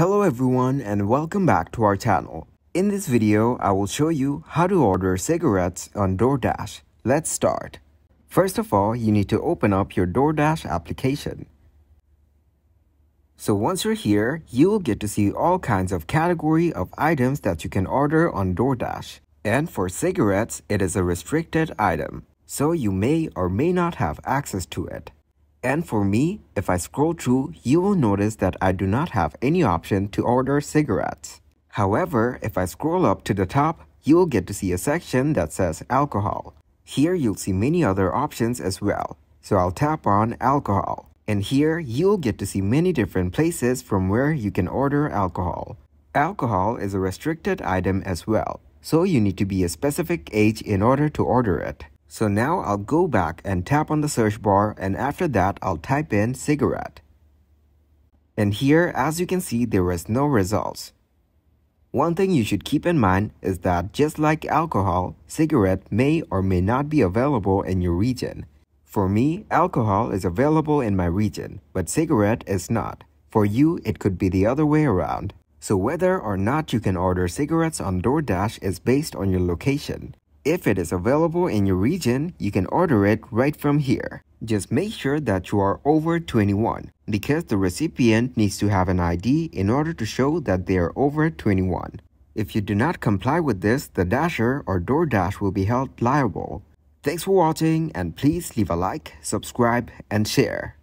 Hello everyone and welcome back to our channel. In this video, I will show you how to order cigarettes on Doordash. Let's start. First of all, you need to open up your Doordash application. So once you're here, you will get to see all kinds of category of items that you can order on Doordash. And for cigarettes, it is a restricted item, so you may or may not have access to it. And for me, if I scroll through, you will notice that I do not have any option to order cigarettes. However, if I scroll up to the top, you will get to see a section that says alcohol. Here you'll see many other options as well. So I'll tap on alcohol. And here you'll get to see many different places from where you can order alcohol. Alcohol is a restricted item as well, so you need to be a specific age in order to order it. So now I'll go back and tap on the search bar, and after that I'll type in cigarette. And here, as you can see, there is no results. One thing you should keep in mind is that just like alcohol, cigarette may or may not be available in your region. For me, alcohol is available in my region, but cigarette is not. For you, it could be the other way around. So whether or not you can order cigarettes on Doordash is based on your location. If it is available in your region, you can order it right from here. Just make sure that you are over 21 because the recipient needs to have an ID in order to show that they are over 21. If you do not comply with this, the Dasher or Doordash will be held liable. Thanks for watching and please leave a like, subscribe and share.